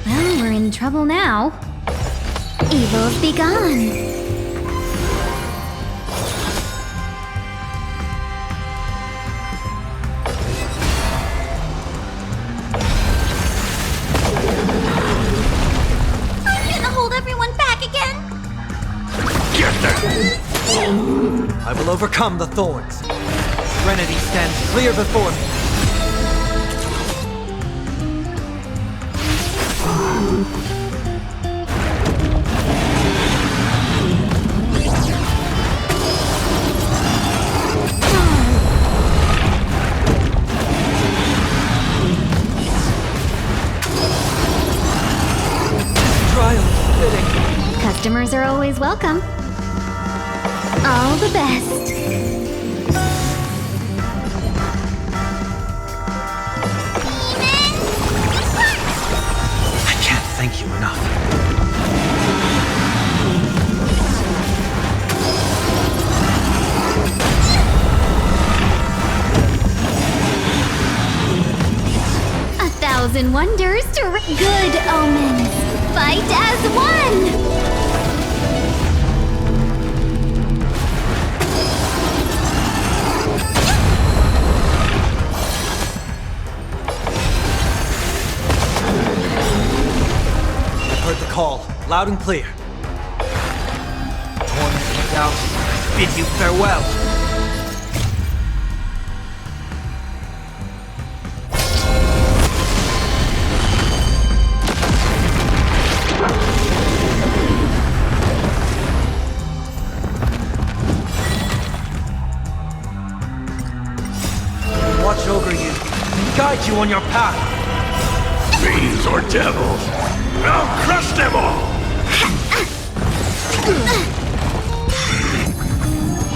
Well, we're in trouble now. Evils be gone. I will overcome the thorns. Serenity stands clear before me. Trial fitting. Customers are always welcome. All the best. I can't thank you enough. A thousand wonders to good omens. Fight as one. Call, loud and clear. Torment and doubt, bid you farewell. Watch over you, and guide you on your path. Fiends or devils, I'll crush them all!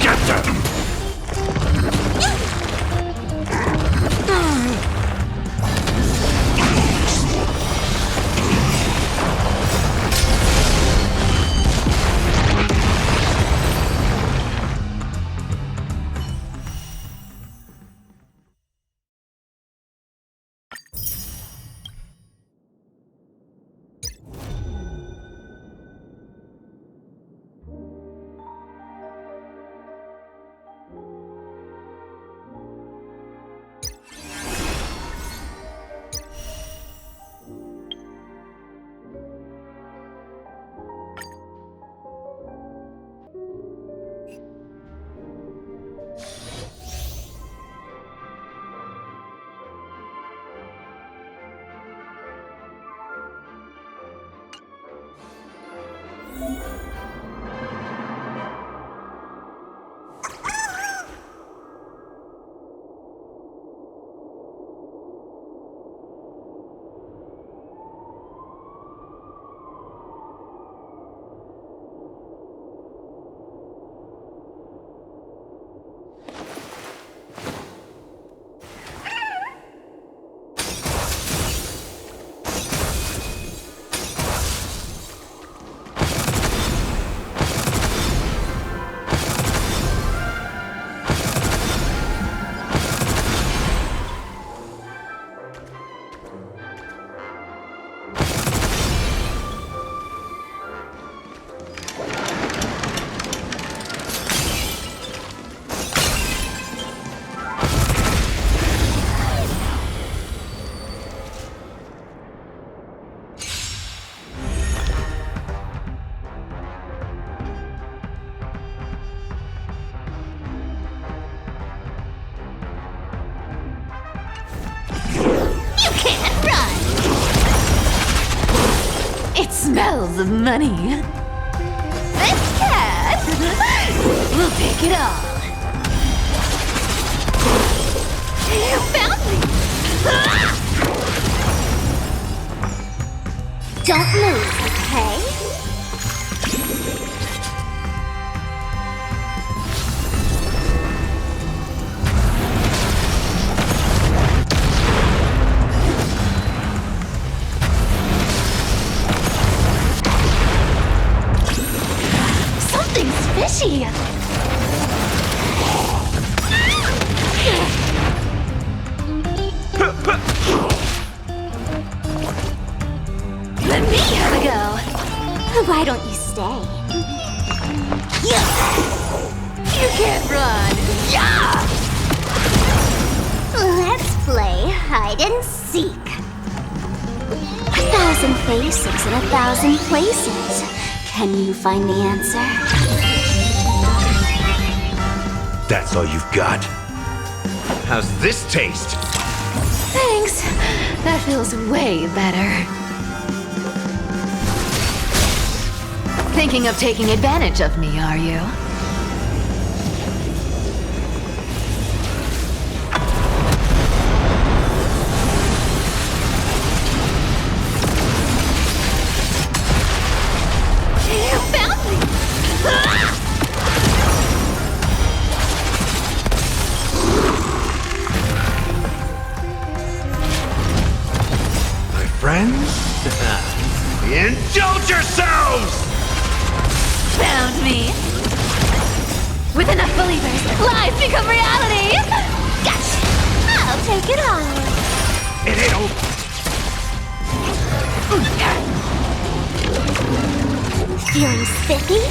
Get them! Smells of money. This cat will pick it all. You found me. Don't move, okay? Fishy. Let me have a go. Why don't you stay? You can't run. Yeah! Let's play hide and seek. 1,000 faces in 1,000 places. Can you find the answer? That's all you've got? How's this taste? Thanks. That feels way better. Thinking of taking advantage of me, are you? You found me! My friends? Indulge yourselves! Found me! With enough believers, lies become reality! Gotcha! I'll take it on. It ain't over. Feeling spiffy?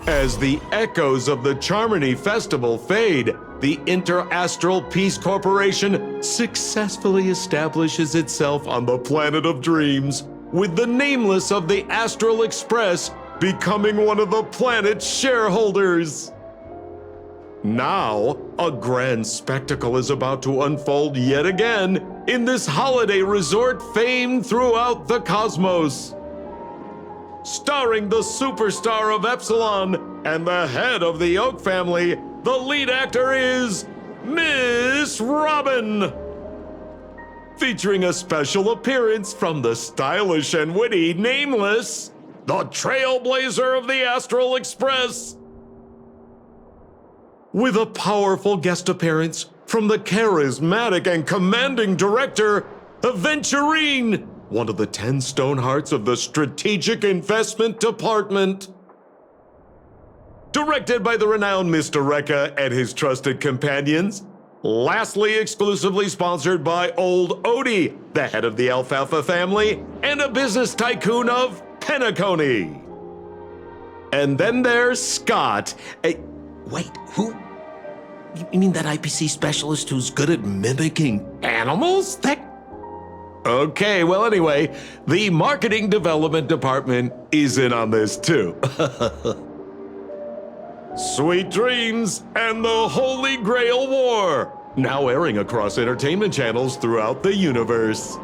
As the echoes of the Charmony Festival fade, the Interastral Peace Corporation successfully establishes itself on the planet of dreams, with the nameless of the Astral Express becoming one of the planet's shareholders. Now, a grand spectacle is about to unfold yet again in this holiday resort famed throughout the cosmos. Starring the superstar of Epsilon and the head of the Oak family, the lead actor is Miss Robin. Featuring a special appearance from the stylish and witty Nameless, the trailblazer of the Astral Express. With a powerful guest appearance from the charismatic and commanding director, Cyrene, one of the 10 Stonehearts of the Strategic Investment Department. Directed by the renowned Mr. Rekka and his trusted companions. Lastly, exclusively sponsored by Old Odie, the head of the Alfalfa family, and a business tycoon of Penacony. And then there's Scott. Wait, who? You mean that IPC specialist who's good at mimicking animals? Okay, well anyway, the marketing development department is in on this too. Sweet Dreams and the Holy Grail War, now airing across entertainment channels throughout the universe.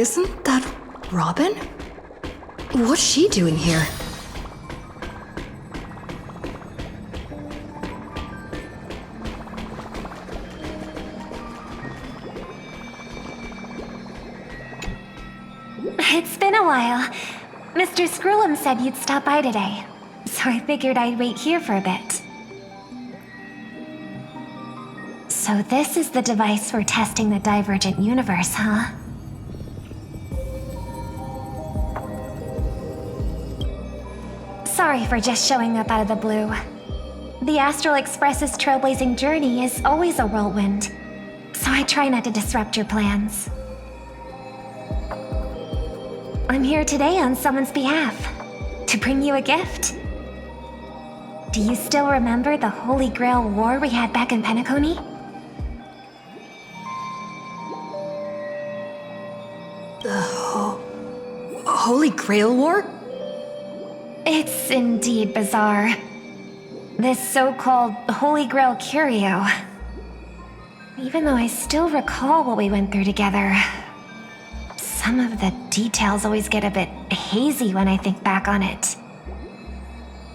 Isn't that Robin? What's she doing here? It's been a while. Mr. Scrollum said you'd stop by today, so I figured I'd wait here for a bit. So this is the device for testing the divergent universe, huh? Sorry for just showing up out of the blue. The Astral Express's trailblazing journey is always a whirlwind, so I try not to disrupt your plans. I'm here today on someone's behalf, to bring you a gift. Do you still remember the Holy Grail war we had back in Penacony? The Holy Grail War? It's indeed bizarre. This so-called Holy Grail curio. Even though I still recall what we went through together, some of the details always get a bit hazy when I think back on it.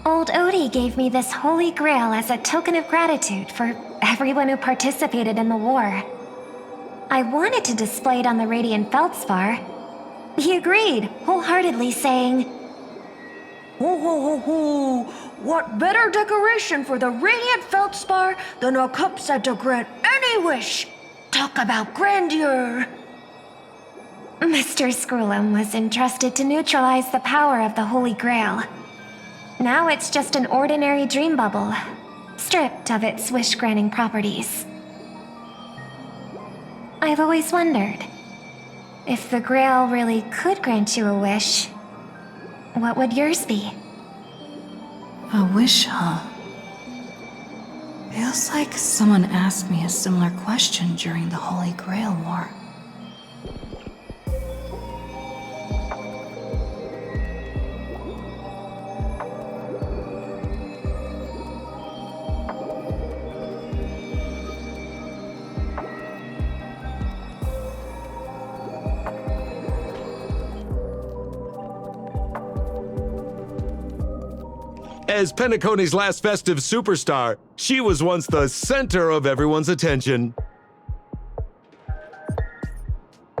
Old Odie gave me this Holy Grail as a token of gratitude for everyone who participated in the war. I wanted to display it on the Radiant Feldspar. He agreed, wholeheartedly saying, Ho ho ho ho! What better decoration for the Radiant Feldspar than a cup set to grant any wish? Talk about grandeur! Mr. Scrollum was entrusted to neutralize the power of the Holy Grail. Now it's just an ordinary dream bubble, stripped of its wish-granting properties. I've always wondered, if the Grail really could grant you a wish, what would yours be? A wish, huh? Feels like someone asked me a similar question during the Holy Grail War. As Penacony's last festive superstar, she was once the center of everyone's attention.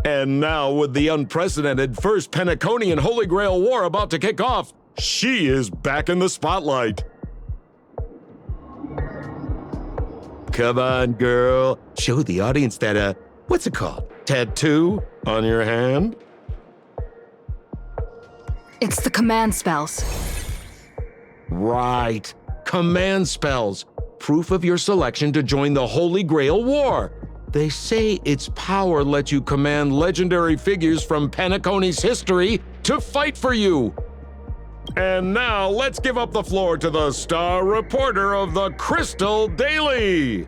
And now, with the unprecedented First Penaconian Holy Grail War about to kick off, she is back in the spotlight. Come on, girl. Show the audience that, what's it called? Tattoo on your hand? It's the command spells. Right. Command spells. Proof of your selection to join the Holy Grail War. They say its power lets you command legendary figures from Penacony's history to fight for you. And now let's give up the floor to the star reporter of the Crystal Daily.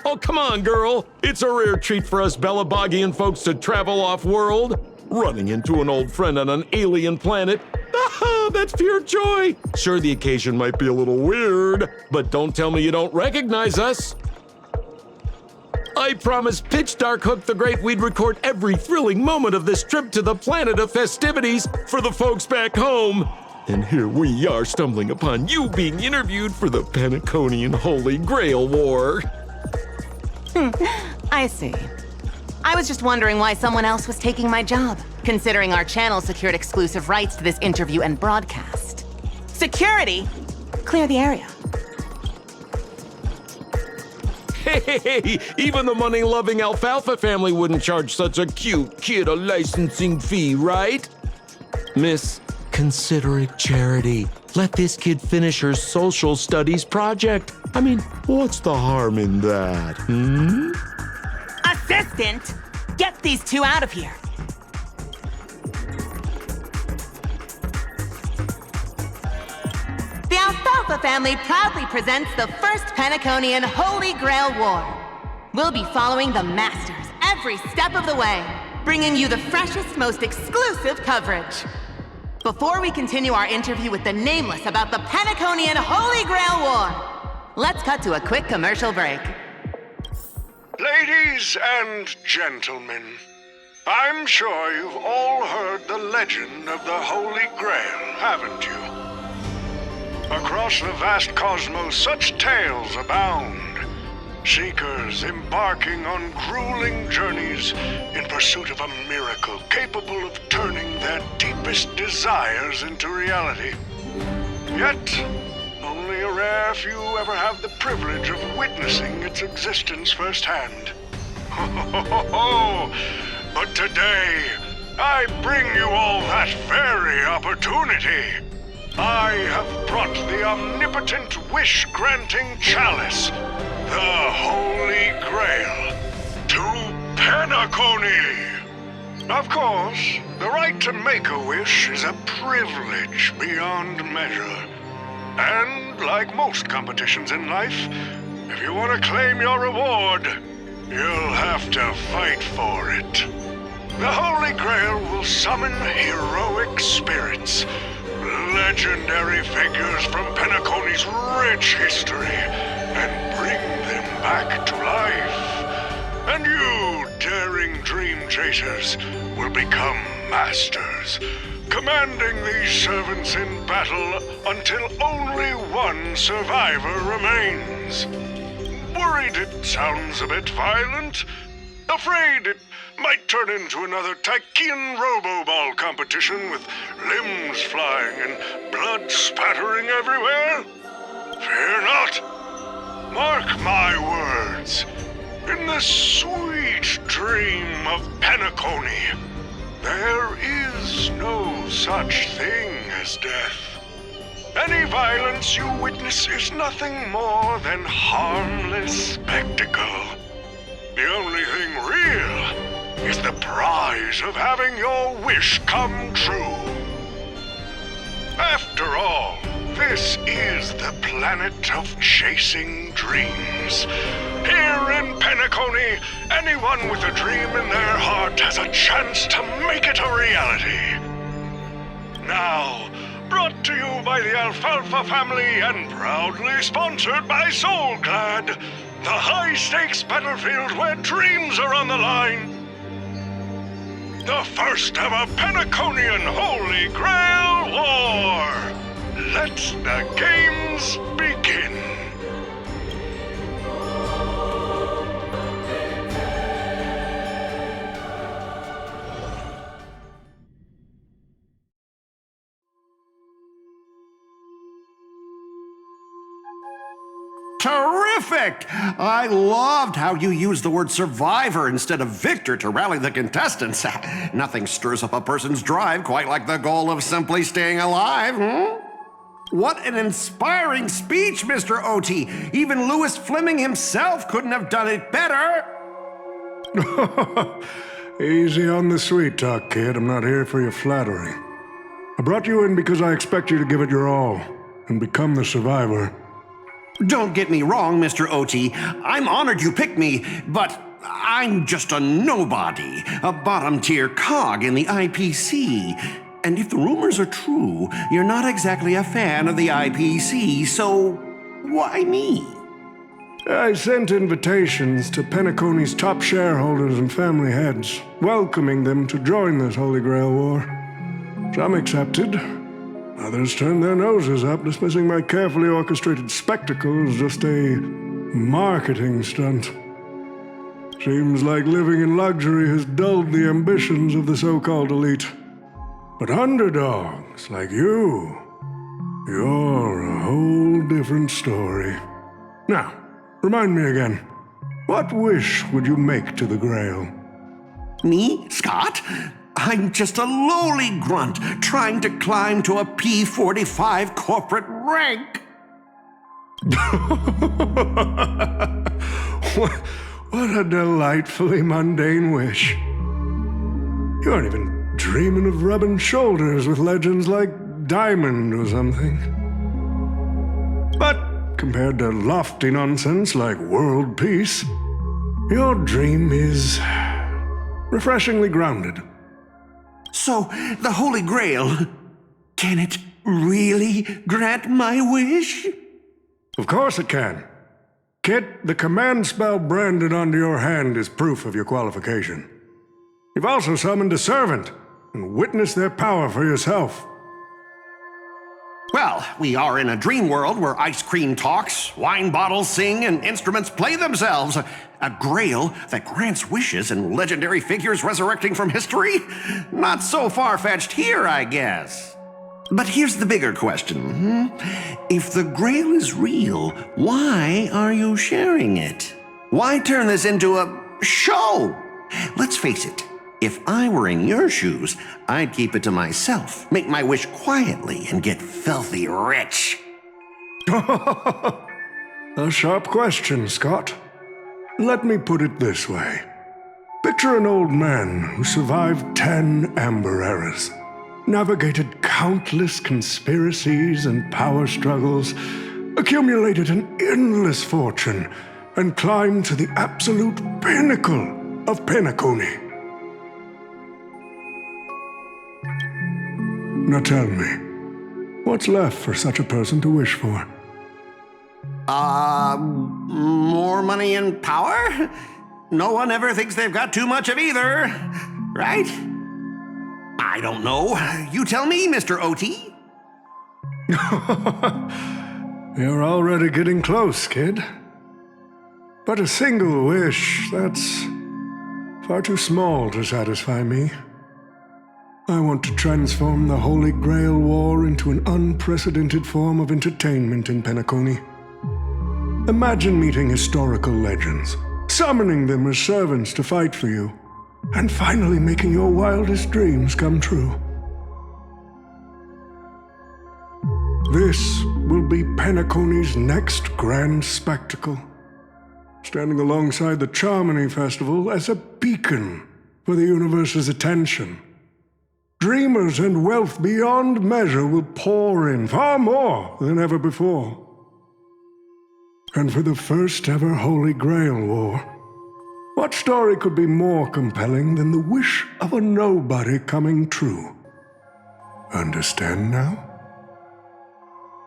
Oh, come on, girl. It's a rare treat for us Bellabogian folks to travel off-world. Running into an old friend on an alien planet. Ah, that's pure joy. Sure, the occasion might be a little weird, but don't tell me you don't recognize us. I promised Pitch Dark Hook the Great we'd record every thrilling moment of this trip to the planet of festivities for the folks back home. And here we are stumbling upon you being interviewed for the Penaconian Holy Grail War. I see. I was just wondering why someone else was taking my job, considering our channel secured exclusive rights to this interview and broadcast. Security! Clear the area. Hey, even the money-loving alfalfa family wouldn't charge such a cute kid a licensing fee, right? Miss, consider it charity. Let this kid finish her social studies project. I mean, what's the harm in that, Assistant! Get these two out of here! The Alfalfa family proudly presents the first Penaconian Holy Grail War. We'll be following the masters every step of the way, bringing you the freshest, most exclusive coverage. Before we continue our interview with the Nameless about the Penaconian Holy Grail War, let's cut to a quick commercial break. Ladies and gentlemen, I'm sure you've all heard the legend of the Holy Grail, haven't you? Across the vast cosmos, such tales abound. Seekers embarking on grueling journeys in pursuit of a miracle capable of turning their deepest desires into reality. Yet, only a rare few ever have the privilege of witnessing its existence firsthand. But today, I bring you all that very opportunity. I have brought the omnipotent wish-granting chalice, the Holy Grail, to Penacony. Of course, the right to make a wish is a privilege beyond measure. And like most competitions in life, if you want to claim your reward, you'll have to fight for it. The Holy Grail will summon heroic spirits, legendary figures from Penacony's rich history, and bring them back to life. And you, daring dream chasers, will become masters, commanding these servants in battle until only one survivor remains. Worried it sounds a bit violent? Afraid it might turn into another Tychean Robo-Ball competition with limbs flying and blood spattering everywhere? Fear not. Mark my words. In the sweet dream of Penacony, there is no such thing as death. Any violence you witness is nothing more than harmless spectacle. The only thing real is the prize of having your wish come true. After all, this is the planet of chasing dreams. Here in Penacony, anyone with a dream in their heart has a chance to make it a reality. Now, brought to you by the Alfalfa family and proudly sponsored by Soulclad, the high-stakes battlefield where dreams are on the line. The first ever Penaconian Holy Grail War. Let the games begin. Terrific! I loved how you used the word survivor instead of victor to rally the contestants. Nothing stirs up a person's drive quite like the goal of simply staying alive, What an inspiring speech, Mr. O.T. Even Louis Fleming himself couldn't have done it better. Easy on the sweet talk, kid. I'm not here for your flattery. I brought you in because I expect you to give it your all and become the survivor. Don't get me wrong, Mr. O.T. I'm honored you picked me, but I'm just a nobody, a bottom-tier cog in the IPC. And if the rumors are true, you're not exactly a fan of the IPC, so why me? I sent invitations to Penacony's top shareholders and family heads, welcoming them to join this Holy Grail War. Some accepted. Others turned their noses up, dismissing my carefully orchestrated spectacle as just a marketing stunt. Seems like living in luxury has dulled the ambitions of the so-called elite. But underdogs like you, you're a whole different story. Now, remind me again, what wish would you make to the Grail? Me, Scott? I'm just a lowly grunt trying to climb to a P45 corporate rank. What a delightfully mundane wish. You aren't even dreaming of rubbing shoulders with legends like Diamond or something. But compared to lofty nonsense like world peace, your dream is refreshingly grounded. So, the Holy Grail, can it really grant my wish? Of course it can. Kit, the command spell branded onto your hand is proof of your qualification. You've also summoned a servant and witnessed their power for yourself. Well, we are in a dream world where ice cream talks, wine bottles sing, and instruments play themselves. A grail that grants wishes and legendary figures resurrecting from history? Not so far-fetched here, I guess. But here's the bigger question. If the grail is real, why are you sharing it? Why turn this into a show? Let's face it. If I were in your shoes, I'd keep it to myself, make my wish quietly, and get filthy rich. A sharp question, Scott. Let me put it this way. Picture an old man who survived 10 Amber Eras, navigated countless conspiracies and power struggles, accumulated an endless fortune, and climbed to the absolute pinnacle of Penacony. Now tell me, what's left for such a person to wish for? More money and power? No one ever thinks they've got too much of either, right? I don't know. You tell me, Mr. OT. You're already getting close, kid. But a single wish, that's far too small to satisfy me. I want to transform the Holy Grail War into an unprecedented form of entertainment in Penacony. Imagine meeting historical legends, summoning them as servants to fight for you, and finally making your wildest dreams come true. This will be Penacony's next grand spectacle, standing alongside the Charmony Festival as a beacon for the universe's attention. Dreamers and wealth beyond measure will pour in, far more than ever before. And for the first ever Holy Grail War, what story could be more compelling than the wish of a nobody coming true? Understand now?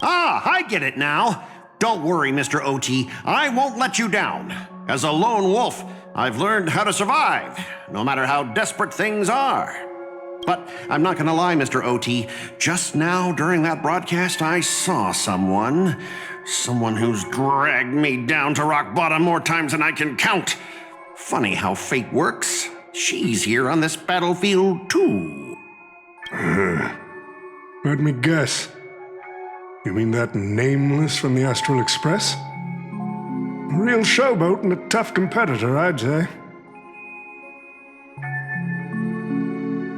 Ah, I get it now. Don't worry, Mr. OT. I won't let you down. As a lone wolf, I've learned how to survive, no matter how desperate things are. But I'm not gonna lie, Mr. OT. Just now, during that broadcast, I saw someone who's dragged me down to rock bottom more times than I can count. Funny how fate works. She's here on this battlefield, too. Let me guess. You mean that Nameless from the Astral Express? A real showboat and a tough competitor, I'd say.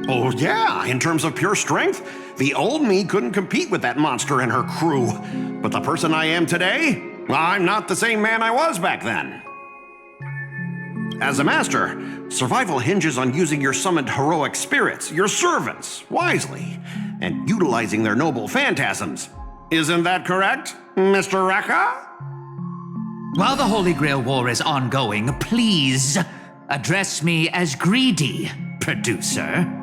Oh, yeah, in terms of pure strength, the old me couldn't compete with that monster and her crew. But the person I am today, I'm not the same man I was back then. As a master, survival hinges on using your summoned heroic spirits, your servants, wisely, and utilizing their noble phantasms. Isn't that correct, Mr. Raka? While the Holy Grail War is ongoing, please address me as Greedy, producer.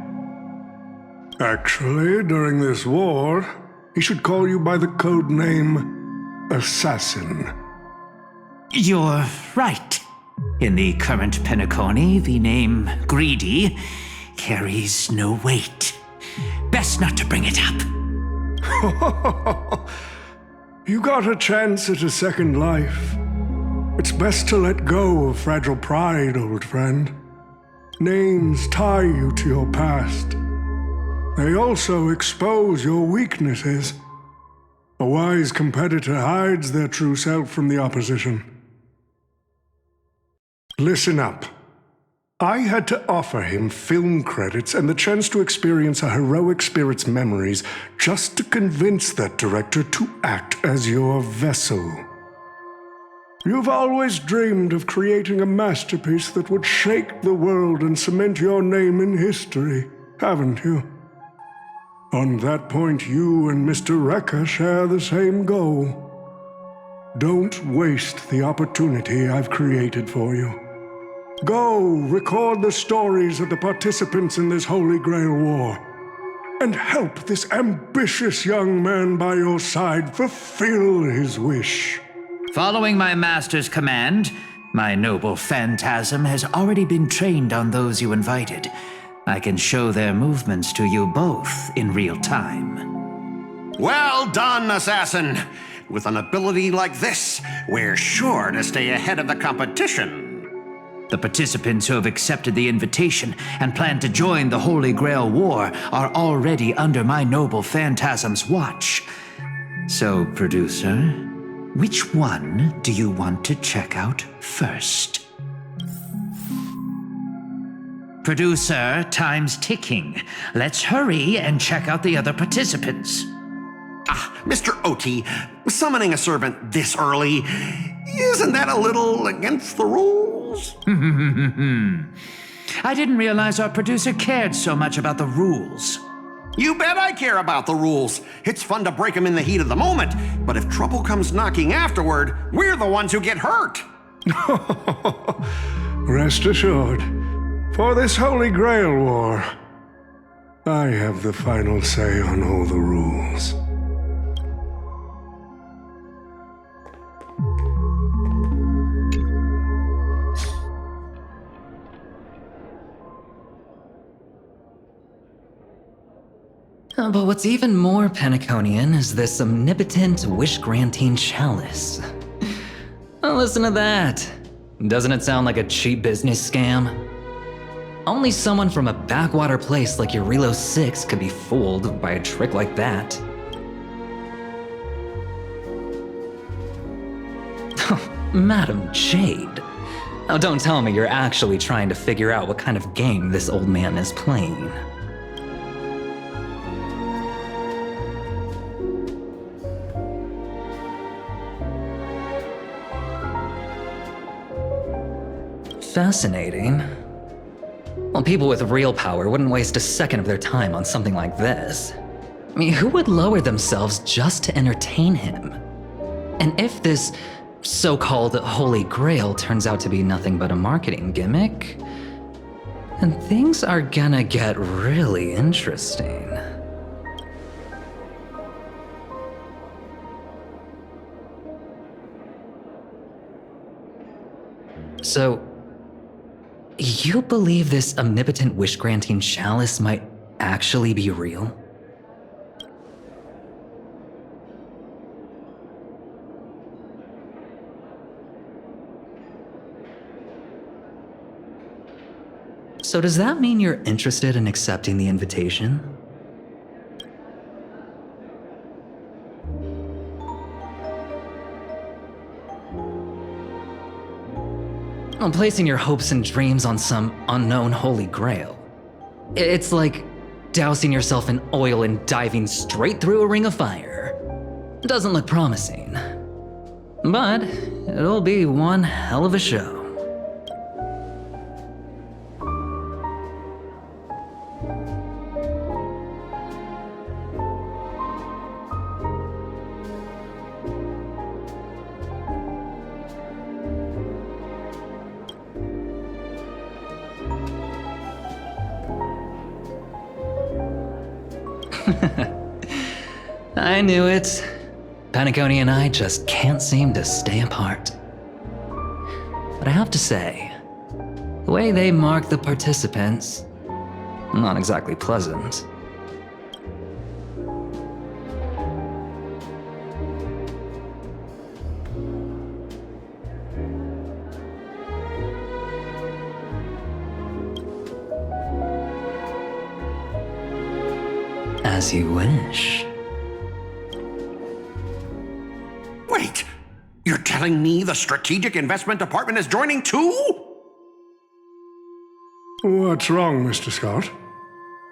Actually, during this war, he should call you by the code name Assassin. You're right. In the current Penacony, the name Greedy carries no weight. Best not to bring it up. You got a chance at a second life. It's best to let go of fragile pride, old friend. Names tie you to your past. They also expose your weaknesses. A wise competitor hides their true self from the opposition. Listen up. I had to offer him film credits and the chance to experience a heroic spirit's memories just to convince that director to act as your vessel. You've always dreamed of creating a masterpiece that would shake the world and cement your name in history, haven't you? On that point, you and Mr. Rekka share the same goal. Don't waste the opportunity I've created for you. Go record the stories of the participants in this Holy Grail War, and help this ambitious young man by your side fulfill his wish. Following my master's command, my noble phantasm has already been trained on those you invited. I can show their movements to you both in real time. Well done, assassin! With an ability like this, we're sure to stay ahead of the competition. The participants who have accepted the invitation and plan to join the Holy Grail War are already under my noble phantasm's watch. So, producer, which one do you want to check out first? Producer, time's ticking. Let's hurry and check out the other participants. Mr. Oti, summoning a servant this early, isn't that a little against the rules? I didn't realize our producer cared so much about the rules. You bet I care about the rules. It's fun to break them in the heat of the moment, but if trouble comes knocking afterward, we're the ones who get hurt. Rest assured, for this Holy Grail War, I have the final say on all the rules. But what's even more Penaconian is this omnipotent wish-granting chalice. Listen to that. Doesn't it sound like a cheap business scam? Only someone from a backwater place like Eurilo 6 could be fooled by a trick like that. Madam Jade. Now don't tell me you're actually trying to figure out what kind of game this old man is playing. Fascinating. Well, people with real power wouldn't waste a second of their time on something like this. I mean, who would lower themselves just to entertain him? And if this so-called Holy Grail turns out to be nothing but a marketing gimmick, then things are gonna get really interesting. So, you believe this omnipotent wish-granting chalice might actually be real? So does that mean you're interested in accepting the invitation? Well, placing your hopes and dreams on some unknown Holy Grail. It's like dousing yourself in oil and diving straight through a ring of fire. Doesn't look promising. But it'll be one hell of a show. I knew it. Penacony and I just can't seem to stay apart. But I have to say, the way they mark the participants, not exactly pleasant. As you wish. Wait, you're telling me the Strategic Investment Department is joining too? What's wrong, Mr. Scott?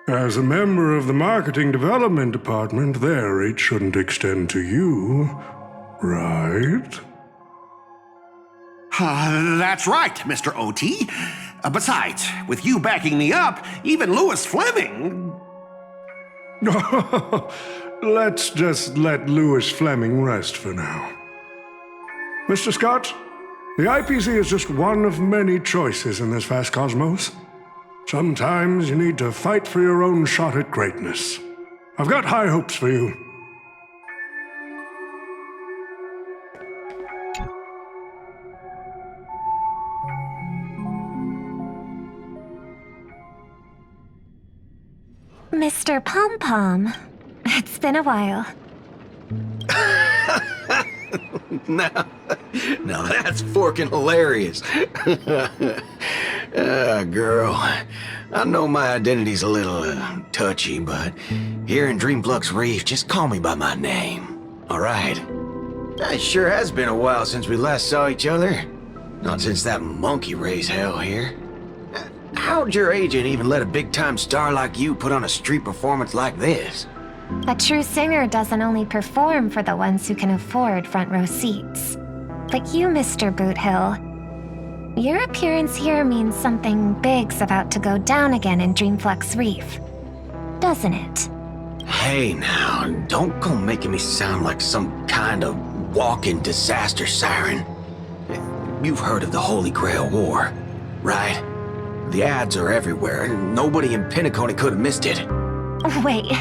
As a member of the Marketing Development Department, their reach shouldn't extend to you, right? That's right, Mr. OT. Besides, with you backing me up, even Louis Fleming... Let's just let Louis Fleming rest for now. Mr. Scott, the IPC is just one of many choices in this vast cosmos. Sometimes you need to fight for your own shot at greatness. I've got high hopes for you. Mr. Pom-Pom, it's been a while. Now that's forking hilarious. Girl, I know my identity's a little touchy, but here in Dreamflux Reef, just call me by my name, all right? It sure has been a while since we last saw each other. Not since that monkey raised hell here. How'd your agent even let a big-time star like you put on a street performance like this? A true singer doesn't only perform for the ones who can afford front-row seats. Like you, Mr. Boothill. Your appearance here means something big's about to go down again in Dreamflux Reef. Doesn't it? Hey now, don't go making me sound like some kind of walking disaster siren. You've heard of the Holy Grail War, right? The ads are everywhere, and nobody in Penacony could have missed it. Wait,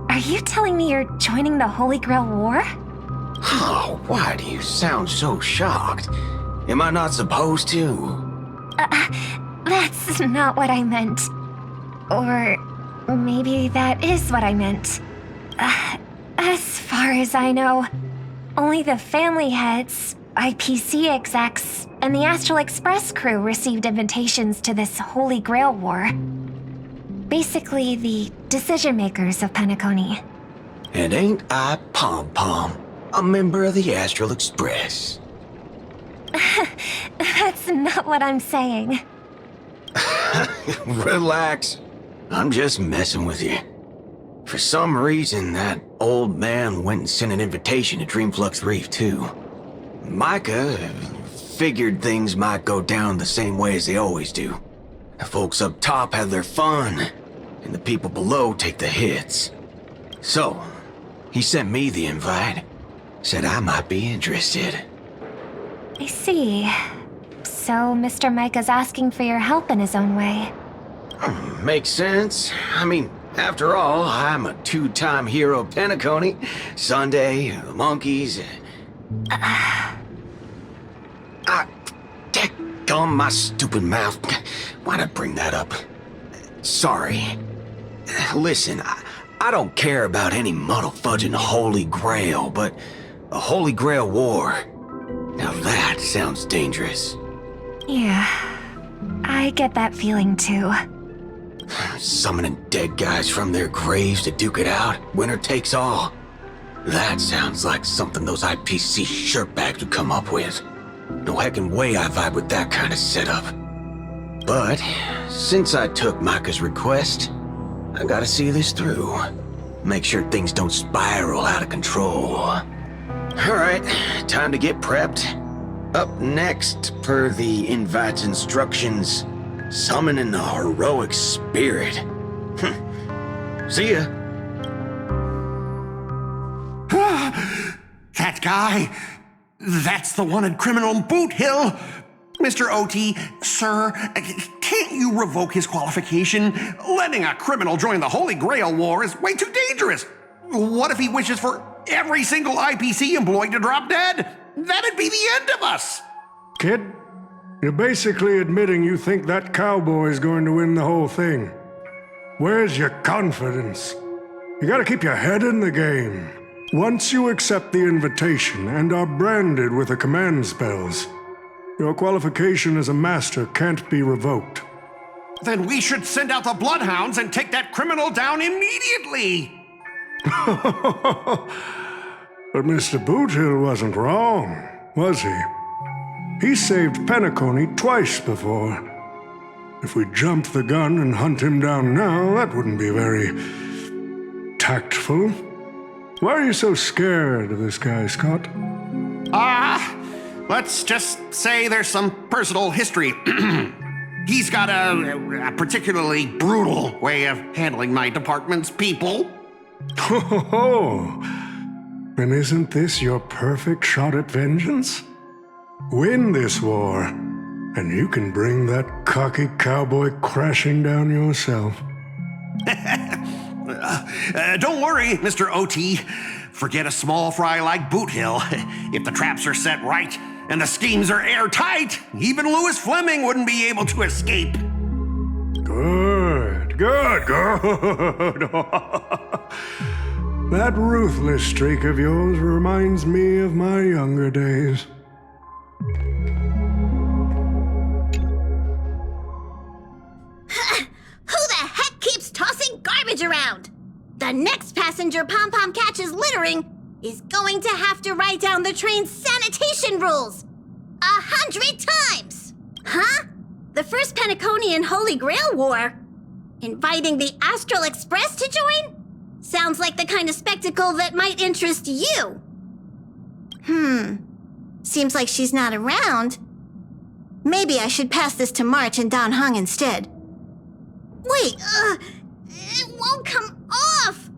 are you telling me you're joining the Holy Grail War? Oh, why do you sound so shocked? Am I not supposed to? That's not what I meant. Or maybe that is what I meant. As far as I know, only the family heads, IPC execs, and the Astral Express crew received invitations to this Holy Grail War. Basically, the decision-makers of Penacony. And ain't I Pom-Pom, a member of the Astral Express? That's not what I'm saying. Relax. I'm just messing with you. For some reason, that old man went and sent an invitation to Dreamflux Reef, too. Micah figured things might go down the same way as they always do. The folks up top have their fun, and the people below take the hits. So, he sent me the invite. Said I might be interested. I see. So Mr. Micah's asking for your help in his own way. Makes sense. I mean, after all, I'm a two-time hero of Penacony. Sunday, the monkeys... Daggone my stupid mouth. Why'd I bring that up? Sorry. Listen, I don't care about any muddle-fudging Holy Grail, but a Holy Grail War... Now that sounds dangerous. Yeah, I get that feeling too. Summoning dead guys from their graves to duke it out, winner takes all. That sounds like something those IPC shirtbags would come up with. No heckin' way I vibe with that kind of setup. But, since I took Micah's request, I gotta see this through. Make sure things don't spiral out of control. Alright, time to get prepped. Up next, per the invite's instructions, summoning the heroic spirit. See ya. That guy, that's the wanted criminal in Boot Hill. Mr. OT, sir, can't you revoke his qualification? Letting a criminal join the Holy Grail War is way too dangerous. What if he wishes for every single IPC employee to drop dead? That'd be the end of us. Kid, You're basically admitting you think that cowboy's going to win the whole thing. Where's your confidence? You gotta keep your head in the game. Once you accept the invitation and are branded with the command spells, your qualification as a master can't be revoked. Then we should send out the bloodhounds and take that criminal down immediately! But Mr. Boothill wasn't wrong, was he? He saved Penacony twice before. If we jump the gun and hunt him down now, that wouldn't be very tactful. Why are you so scared of this guy, Scott? Let's just say there's some personal history. He's got a particularly brutal way of handling my department's people. Oh, then isn't this your perfect shot at vengeance? Win this war, and you can bring that cocky cowboy crashing down yourself. Don't worry, Mr. OT. Forget a small fry like Boothill. If the traps are set right and the schemes are airtight, even Louis Fleming wouldn't be able to escape. Good. That ruthless streak of yours reminds me of my younger days. Who the heck keeps tossing garbage around? The next passenger Pom-Pom catches littering is going to have to write down the train's sanitation rules 100 times! Huh? The first Penaconian Holy Grail War? Inviting the Astral Express to join? Sounds like the kind of spectacle that might interest you. Seems like she's not around. Maybe I should pass this to March and Don Hung instead. Wait, it won't come off!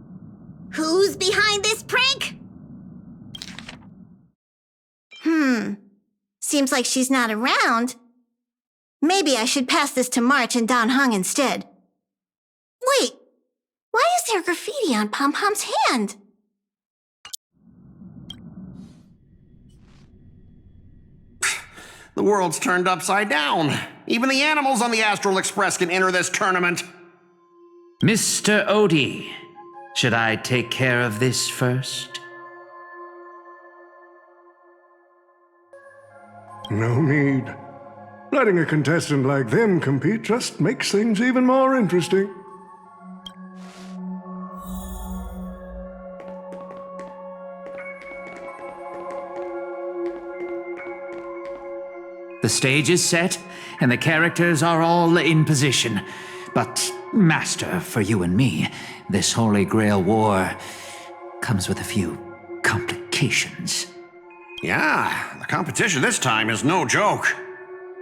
Who's behind this prank? Seems like she's not around. Maybe I should pass this to March and Don Hung instead. Wait, why is there graffiti on Pom-Pom's hand? The world's turned upside down. Even the animals on the Astral Express can enter this tournament. Mr. Odie, should I take care of this first? No need. Letting a contestant like them compete just makes things even more interesting. The stage is set, and the characters are all in position. But, Master, for you and me, this Holy Grail War comes with a few complications. Yeah, the competition this time is no joke.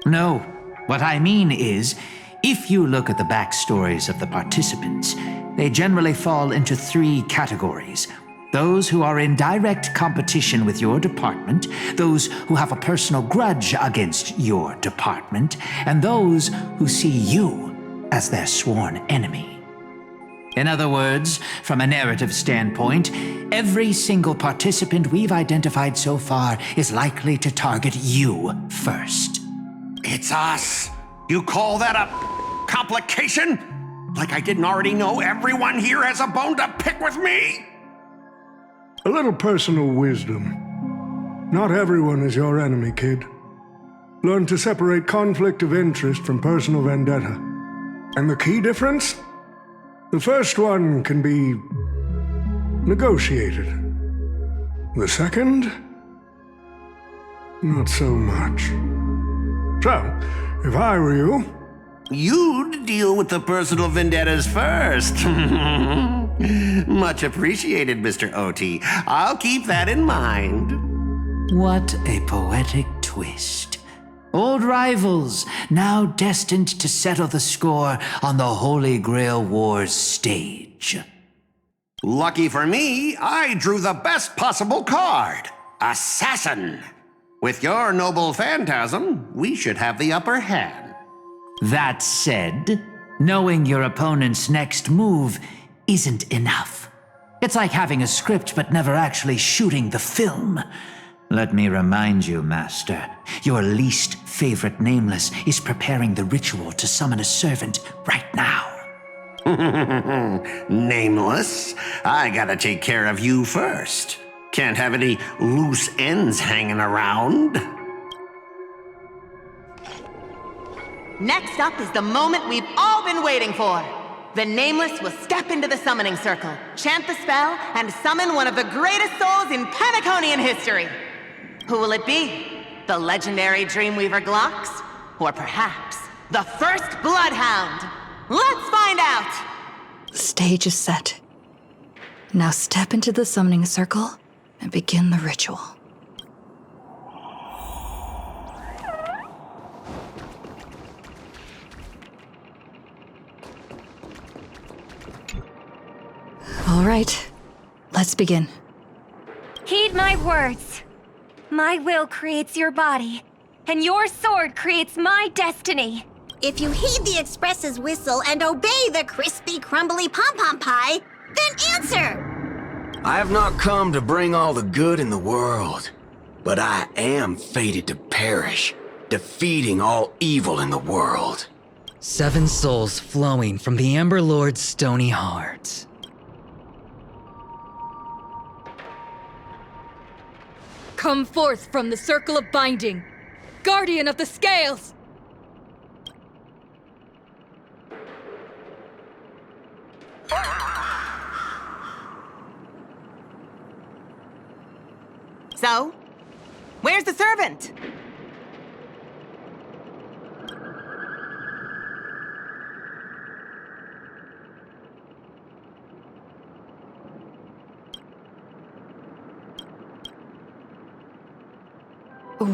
No, what I mean is, if you look at the backstories of the participants, they generally fall into 3 categories. Those who are in direct competition with your department, those who have a personal grudge against your department, and those who see you as their sworn enemy. In other words, from a narrative standpoint, every single participant we've identified so far is likely to target you first. It's us. You call that a complication? Like I didn't already know everyone here has a bone to pick with me? A little personal wisdom. Not everyone is your enemy, kid. Learn to separate conflict of interest from personal vendetta. And the key difference? The first one can be negotiated. The second? Not so much. So, if I were you... You'd deal with the personal vendettas first. Much appreciated, Mr. OT. I'll keep that in mind. What a poetic twist. Old rivals, now destined to settle the score on the Holy Grail War's stage. Lucky for me, I drew the best possible card. Assassin. With your noble phantasm, we should have the upper hand. That said, knowing your opponent's next move isn't enough. It's like having a script but never actually shooting the film. Let me remind you, Master. Your least favorite nameless is preparing the ritual to summon a servant right now. Nameless? I gotta take care of you first. Can't have any loose ends hanging around. Next up is the moment we've all been waiting for. The Nameless will step into the summoning circle, chant the spell, and summon one of the greatest souls in Penaconian history. Who will it be? The legendary Dreamweaver Glocks? Or perhaps the first Bloodhound? Let's find out! The stage is set. Now step into the summoning circle and begin the ritual. All right, let's begin. Heed my words. My will creates your body, and your sword creates my destiny. If you heed the express's whistle and obey the crispy, crumbly pom-pom pie, then answer! I have not come to bring all the good in the world, but I am fated to perish, defeating all evil in the world. 7 souls flowing from the Amber Lord's stony heart. Come forth from the circle of binding, guardian of the scales! So, where's the servant?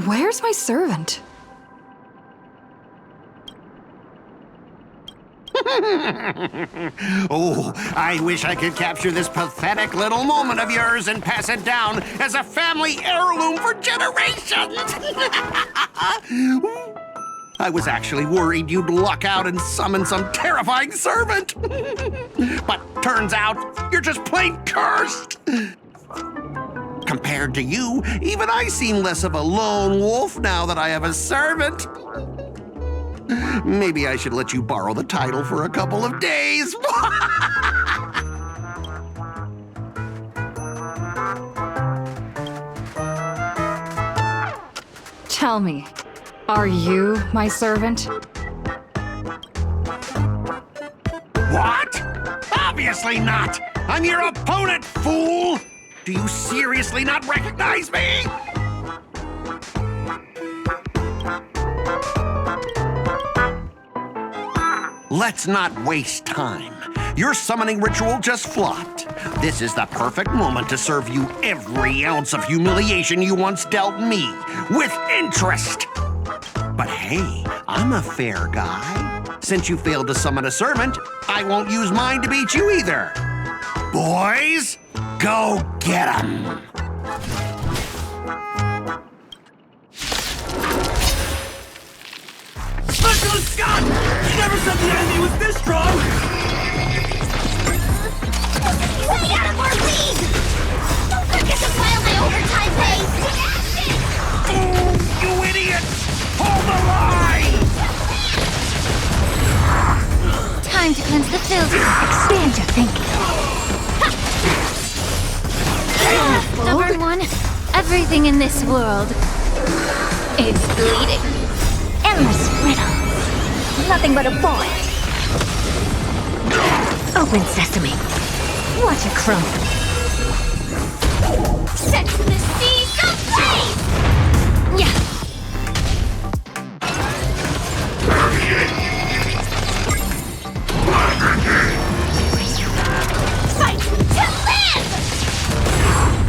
Where's my servant? Oh, I wish I could capture this pathetic little moment of yours and pass it down as a family heirloom for generations. I was actually worried you'd luck out and summon some terrifying servant. But turns out you're just plain cursed. Compared to you, even I seem less of a lone wolf now that I have a servant. Maybe I should let you borrow the title for a couple of days. Tell me, are you my servant? What? Obviously not! I'm your opponent, fool! Do you seriously not recognize me? Let's not waste time. Your summoning ritual just flopped. This is the perfect moment to serve you every ounce of humiliation you once dealt me, with interest. But hey, I'm a fair guy. Since you failed to summon a servant, I won't use mine to beat you either. Boys, go get 'em! Specialist Scott! You never said the enemy was this strong! Way out of our league! Don't forget to file my overtime pay! Oh, you idiot! Hold the line! Time to cleanse the filter. Expand your thinking. Stubborn one, everything in this world is bleeding. Endless riddles. Nothing but a void. Open sesame. Watch it crumble. Set the seas ablaze! Yeah. Fight to live!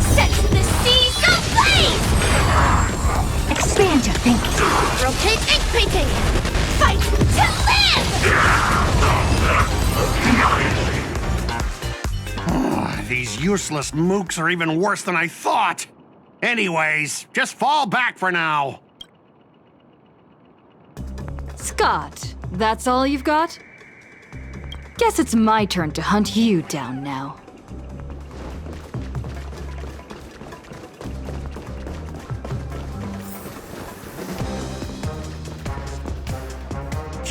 Set the seas ablaze! Expand your thinking. Rotate and critique. Fight to live! These useless mooks are even worse than I thought. Anyways, just fall back for now. Scott, that's all you've got? Guess it's my turn to hunt you down now.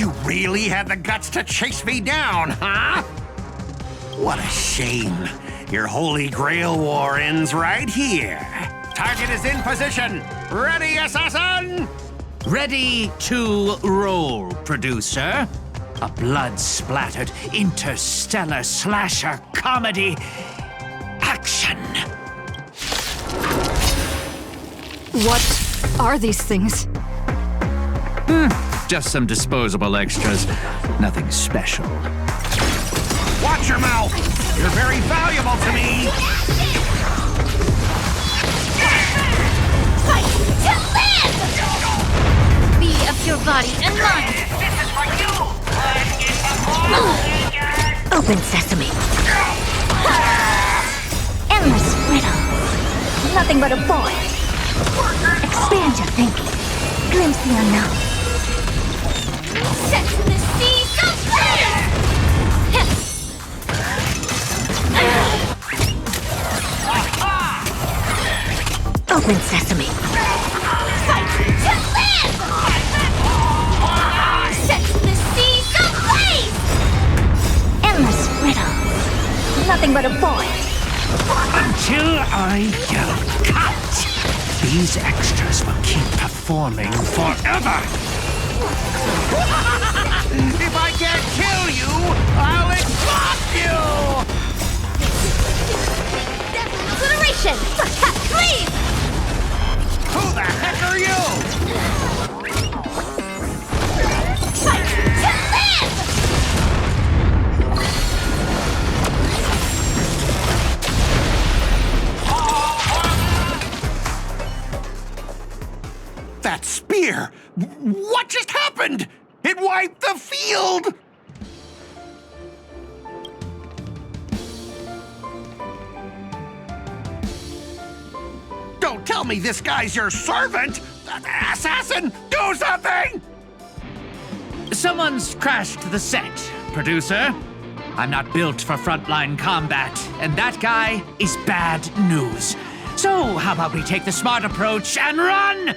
You really had the guts to chase me down, huh? What a shame. Your Holy Grail war ends right here. Target is in position. Ready, assassin? Ready to roll, producer. A blood-splattered interstellar slasher comedy. Action! What are these things? Just some disposable extras. Nothing special. Watch your mouth! You're very valuable to me! Fight to live! Be of your body and mind. This is for you! Open sesame. Endless riddle. Nothing but a void. Expand your thinking. Glimpse the unknown. Set the seas ablaze! Open sesame. Fight to live! Set the seas ablaze! Endless riddle. Nothing but a void. Until I yell cut! These extras will keep performing forever! If I can't kill you, I'll exhaust you! Obliteration! Leave! Who the heck are you? Fight to live! That spear! What just happened? It wiped the field! Don't tell me this guy's your servant! Assassin, do something! Someone's crashed the set, producer. I'm not built for frontline combat, and that guy is bad news. So, how about we take the smart approach and run?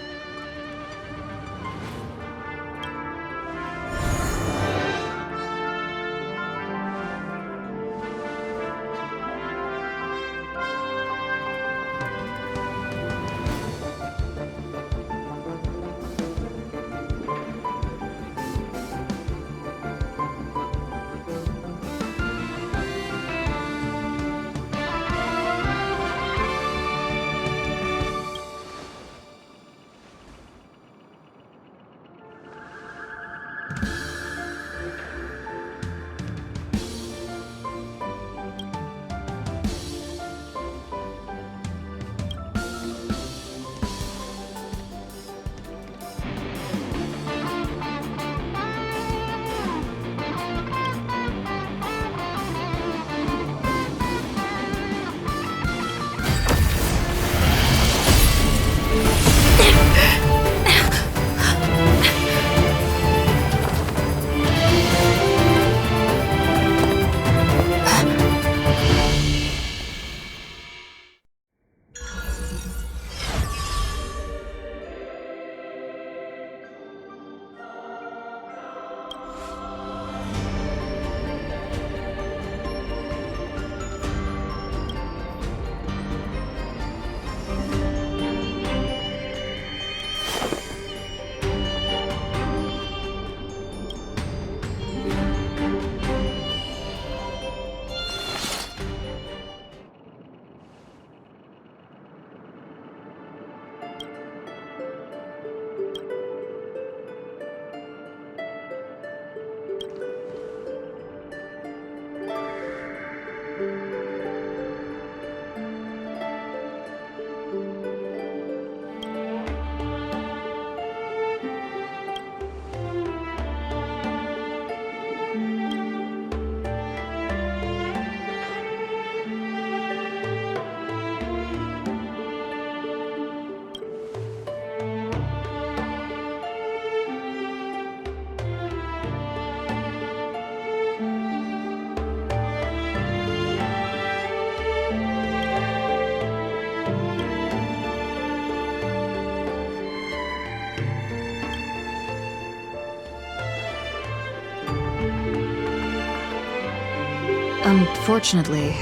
Unfortunately,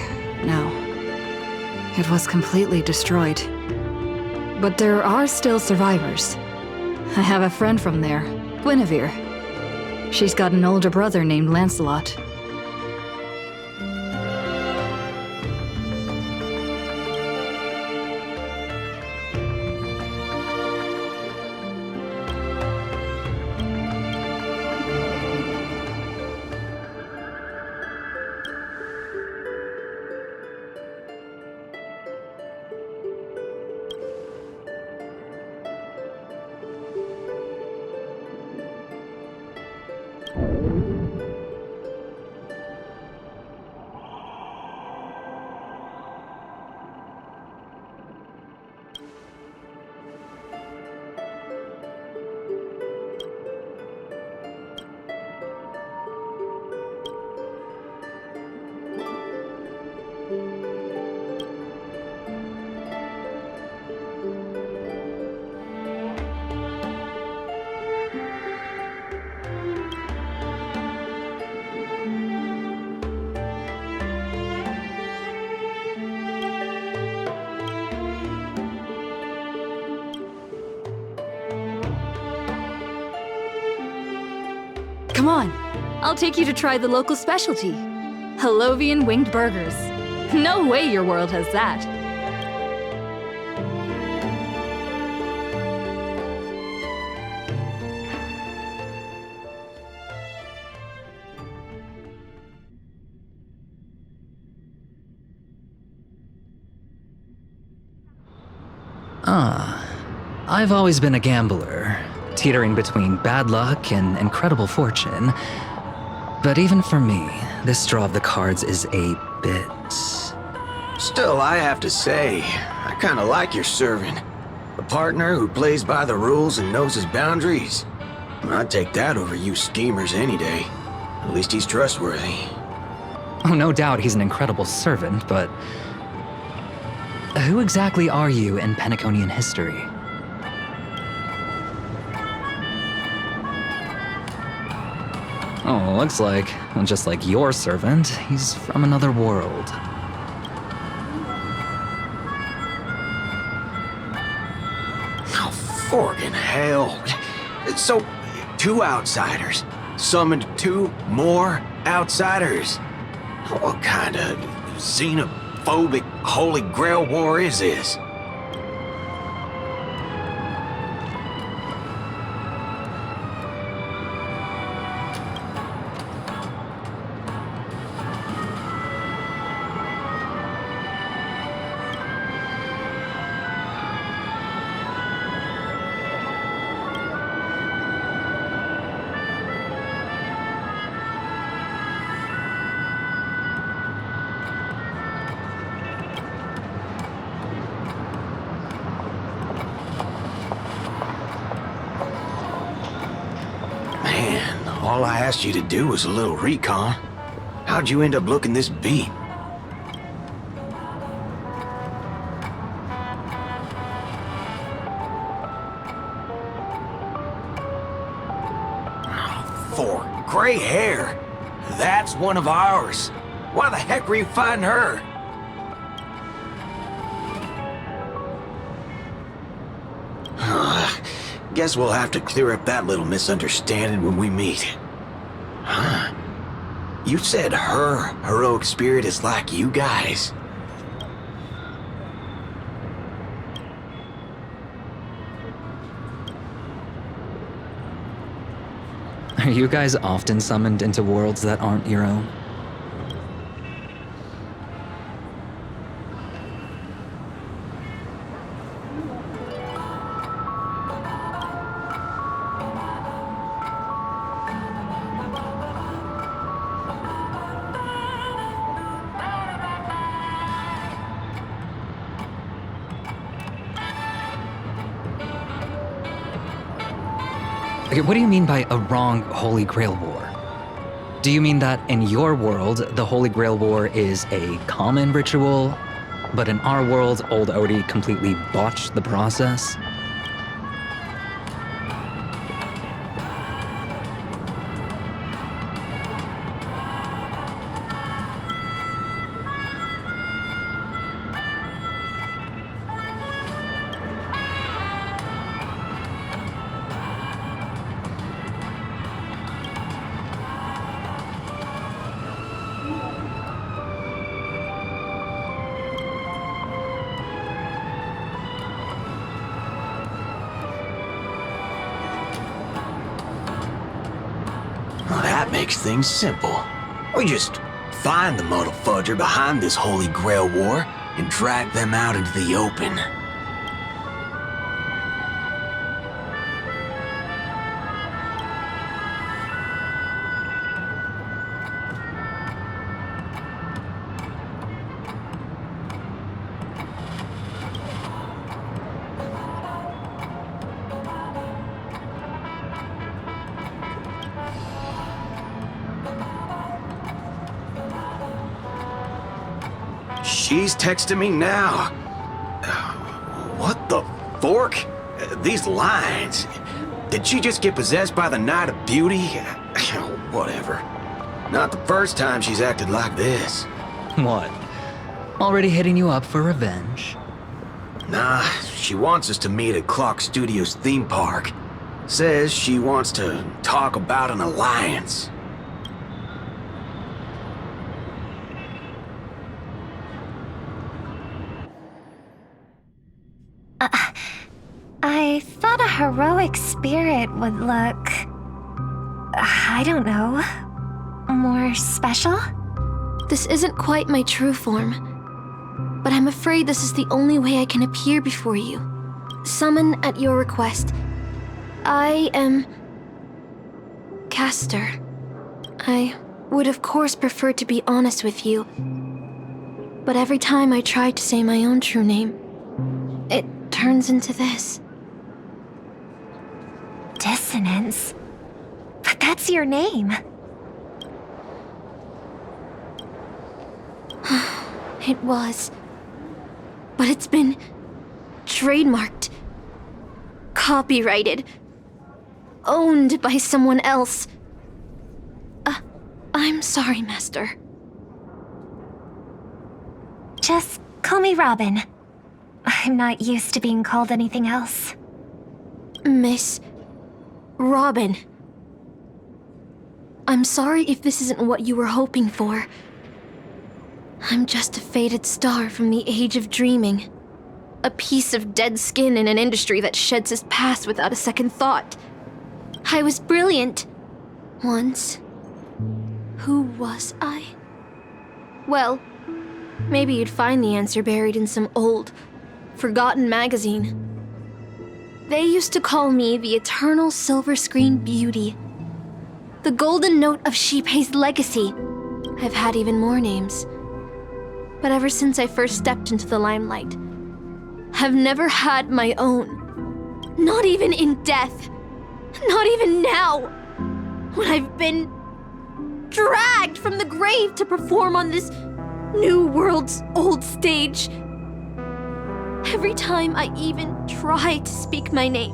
no. It was completely destroyed. But there are still survivors. I have a friend from there, Guinevere. She's got an older brother named Lancelot. Come on, I'll take you to try the local specialty. Halovian winged burgers. No way your world has that. I've always been a gambler, teetering between bad luck and incredible fortune. But even for me, this draw of the cards is a bit... Still, I have to say, I kinda like your servant. A partner who plays by the rules and knows his boundaries. I'd take that over you schemers any day. At least he's trustworthy. Oh, no doubt he's an incredible servant, but... who exactly are you in Penaconian history? Oh, looks like, just like your servant, he's from another world. Oh, forkin' hell. So, 2 outsiders summoned 2 more outsiders? What kind of xenophobic Holy Grail war is this? All I asked you to do was a little recon. How'd you end up looking this beat? For gray hair? That's one of ours. Why the heck were you fighting her? Guess we'll have to clear up that little misunderstanding when we meet. Huh? You said her heroic spirit is like you guys. Are you guys often summoned into worlds that aren't your own? What do you mean by a wrong Holy Grail War? Do you mean that in your world, the Holy Grail War is a common ritual, but in our world, old Odie completely botched the process? That makes things simple. We just find the muddle fudger behind this Holy Grail war and drag them out into the open. She's texting me now. What the fork? These lines. Did she just get possessed by the Night of Beauty? Whatever. Not the first time she's acted like this. What? Already hitting you up for revenge? Nah, she wants us to meet at Clock Studios theme park. Says she wants to talk about an alliance. I thought a heroic spirit would look... I don't know... more special? This isn't quite my true form, but I'm afraid this is the only way I can appear before you. Summon at your request. I am... Castor. I would of course prefer to be honest with you, but every time I try to say my own true name, it turns into this. Dissonance? But that's your name. It was. But it's been trademarked, copyrighted, owned by someone else. I'm sorry, Master. Just call me Robin. I'm not used to being called anything else. Miss Robin. I'm sorry if this isn't what you were hoping for. I'm just a faded star from the age of dreaming. A piece of dead skin in an industry that sheds its past without a second thought. I was brilliant. Once. Who was I? Well, maybe you'd find the answer buried in some old, forgotten magazine. They used to call me the eternal silver screen beauty. The golden note of Shipei's legacy. I've had even more names. But ever since I first stepped into the limelight, I've never had my own. Not even in death. Not even now. When I've been dragged from the grave to perform on this new world's old stage. Every time I even try to speak my name,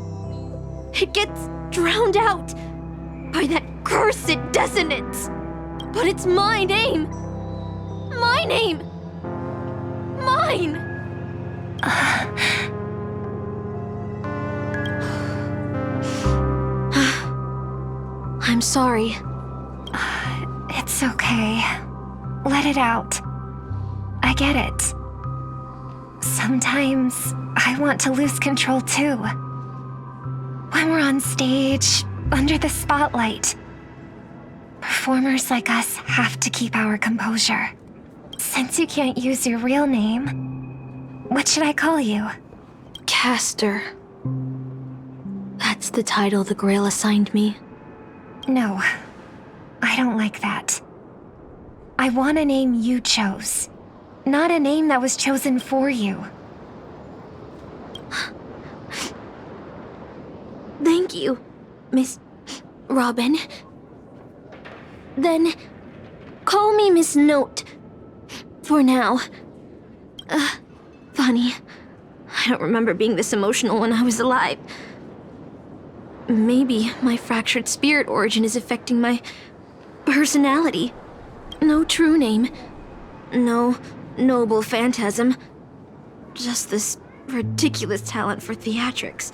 it gets drowned out by that cursed dissonance. But it's my name. My name. Mine. I'm sorry. It's okay. Let it out. I get it. Sometimes I want to lose control too. When we're on stage, under the spotlight, performers like us have to keep our composure. Since you can't use your real name, what should I call you? Castor. That's the title the Grail assigned me. No, I don't like that. I want a name you chose, not a name that was chosen for you. Thank you, Miss Robin. Then, call me Miss Note. For now. Funny. I don't remember being this emotional when I was alive. Maybe my fractured spirit origin is affecting my personality. No true name. No noble phantasm. Just this ridiculous talent for theatrics.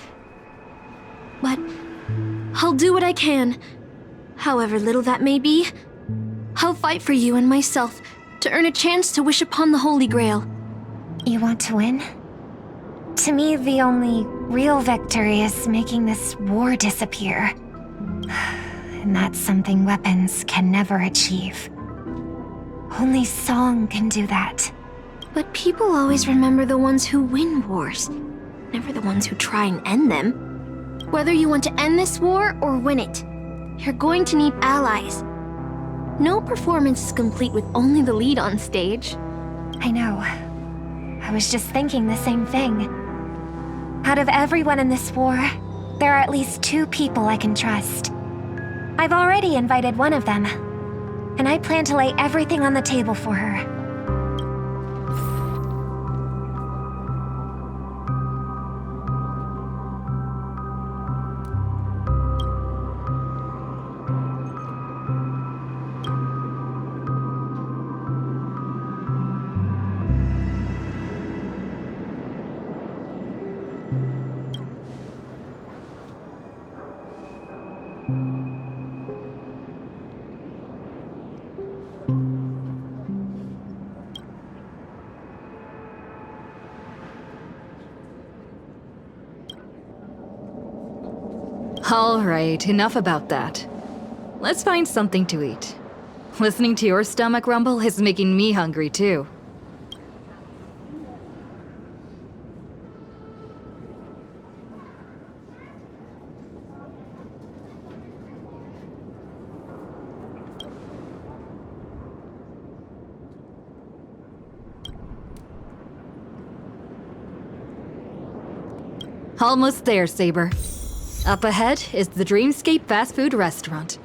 But I'll do what I can. However little that may be. I'll fight for you and myself to earn a chance to wish upon the Holy Grail. You want to win? To me, the only real victory is making this war disappear. And that's something weapons can never achieve. Only song can do that. But people always remember the ones who win wars, never the ones who try and end them. Whether you want to end this war or win it, you're going to need allies. No performance is complete with only the lead on stage. I know. I was just thinking the same thing. Out of everyone in this war, there are at least 2 people I can trust. I've already invited one of them, and I plan to lay everything on the table for her. All right, enough about that. Let's find something to eat. Listening to your stomach rumble is making me hungry too. Almost there, Saber. Up ahead is the Dreamscape fast food restaurant.